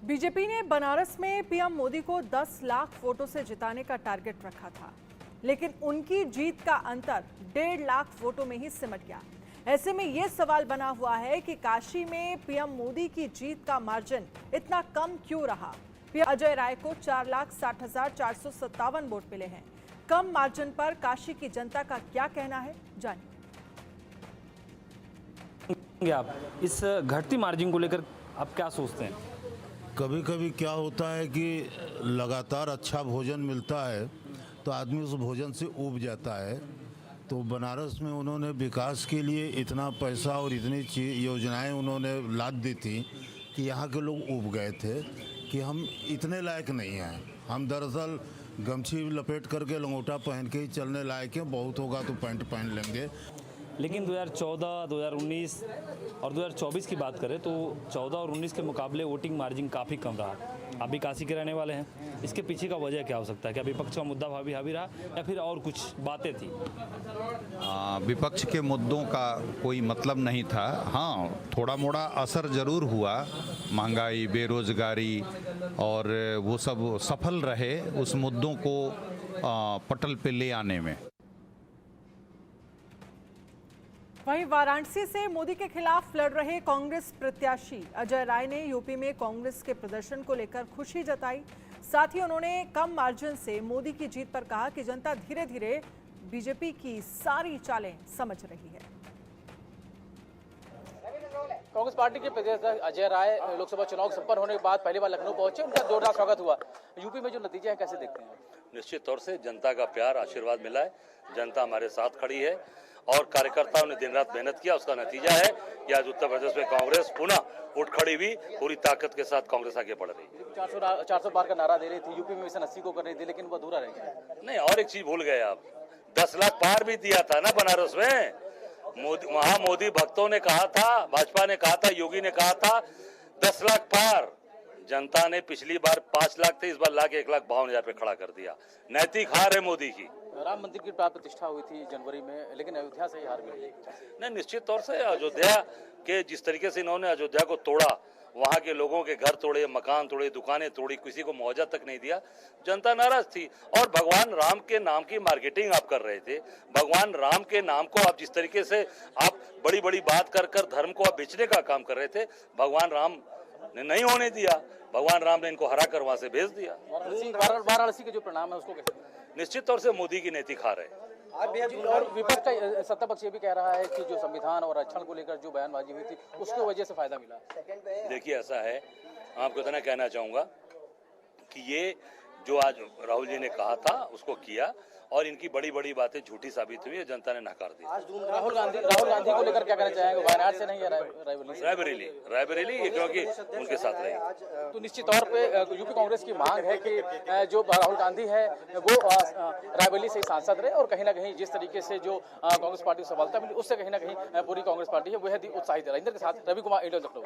BJP ने बनारस में PM Modi को 10 लाख वोटों से जिताने का टारगेट रखा था, लेकिन उनकी जीत का अंतर 1.5 लाख वोटों में ही सिमट गया। ऐसे में यह सवाल बना हुआ है कि काशी में पीएम मोदी की जीत का मार्जिन इतना कम क्यों रहा। पीएम अजय राय को 4,60,457 वोट मिले हैं। कम मार्जिन पर काशी की जनता का क्या कहना है, जानिए। आप इस घटती मार्जिन को लेकर आप क्या सोचते हैं? कभी कभी क्या होता है कि लगातार अच्छा भोजन मिलता है तो आदमी उस भोजन से ऊब जाता है। तो बनारस में उन्होंने विकास के लिए इतना पैसा और इतनी योजनाएं उन्होंने लाद दी थी कि यहाँ के लोग ऊब गए थे कि हम इतने लायक नहीं हैं। हम दरअसल गमछी लपेट करके लंगोटा पहन के ही चलने लायक हैं, बहुत होगा तो पैंट पहन लेंगे। लेकिन 2014, 2019 और 2024 की बात करें तो 14 और 19 के मुकाबले वोटिंग मार्जिन काफ़ी कम रहा। आप भी काशी के रहने वाले हैं, इसके पीछे का वजह क्या हो सकता है? क्या विपक्ष का मुद्दा हावी रहा या फिर और कुछ बातें थी? विपक्ष के मुद्दों का कोई मतलब नहीं था। हाँ, थोड़ा मोड़ा असर जरूर हुआ, महंगाई, बेरोजगारी और वो सब सफल रहे उस मुद्दों को पटल पे ले आने में। वहीं वाराणसी से मोदी के खिलाफ लड़ रहे कांग्रेस प्रत्याशी अजय राय ने यूपी में कांग्रेस के प्रदर्शन को लेकर खुशी जताई। साथ ही उन्होंने कम मार्जिन से मोदी की जीत पर कहा कि जनता धीरे धीरे बीजेपी की सारी चालें समझ रही है। कांग्रेस पार्टी के प्रदेश अजय राय लोकसभा चुनाव संपन्न होने के बाद पहली बार लखनऊ पहुंचे, उनका जोरदार स्वागत हुआ। यूपी में जो नतीजे हैं कैसे देखते हैं? निश्चित तौर से जनता का प्यार, आशीर्वाद मिला है। जनता हमारे साथ खड़ी है और कार्यकर्ताओं ने दिन रात मेहनत किया। उसका नतीजा है कि आज उत्तर प्रदेश में कांग्रेस पुनः उठ खड़ी हुई, पूरी ताकत के साथ कांग्रेस आगे बढ़ रही है। 400 पार का नारा दे रही थी, यूपी में मिशन 80 को कर रही थी, लेकिन वो अधूरा रह गया। नहीं, और एक चीज भूल गए आप, 10 लाख पार भी दिया था ना बनारस में। वहां मोदी भक्तों ने कहा था, भाजपा ने कहा था, योगी ने कहा था 10 लाख पार। जनता ने पिछली बार 5 लाख थे, इस बार लाख 1,52,000 पे खड़ा कर दिया। नैतिक हार है मोदी की। राम मंदिर की प्राण प्रतिष्ठा हुई थी जनवरी में, लेकिन अयोध्या से ही हार मिली। नहीं, निश्चित तौर से अयोध्या के जिस तरीके से इन्होंने अयोध्या को तोड़ा, वहां के लोगों के घर तोड़े, मकान तोड़े, दुकानें तोड़ी, किसी को मुआवजा तक नहीं दिया, जनता नाराज थी। और भगवान राम के नाम की मार्केटिंग आप कर रहे थे। भगवान राम के नाम को आप जिस तरीके से आप बड़ी बड़ी बात कर धर्म को आप बेचने का काम कर रहे थे, भगवान राम ने नहीं होने दिया। भगवान राम ने इनको हरा कर वहां से भेज दिया। वाराणसी के जो परिणाम है उसको कैसे? निश्चित तौर से मोदी की नैतिक हार है। और विपक्ष का सत्ता पक्ष ये भी कह रहा है कि जो संविधान और आरक्षण को लेकर जो बयानबाजी हुई थी उसकी वजह से फायदा मिला। देखिए, ऐसा है, आपको इतना कहना चाहूंगा कि ये जो आज राहुल जी ने कहा था उसको किया और इनकी बड़ी बड़ी बातें झूठी साबित हुई है, जनता ने नकार दी। राहुल गांधी को लेकर क्या कहना चाहेंगे? वायनाड से नहीं है, रायबरेली क्योंकि उनके साथ रहे। तो निश्चित तौर पे यूपी कांग्रेस की मांग है कि जो राहुल गांधी है वो रायबरेली से सांसद रहे और कहीं ना कहीं जिस तरीके से जो कांग्रेस पार्टी को सफलता मिली उससे कहीं ना कहीं पूरी कांग्रेस पार्टी है वह उत्साहित है। इंदर के साथ रवि कुमार, इंडिया लखनऊ।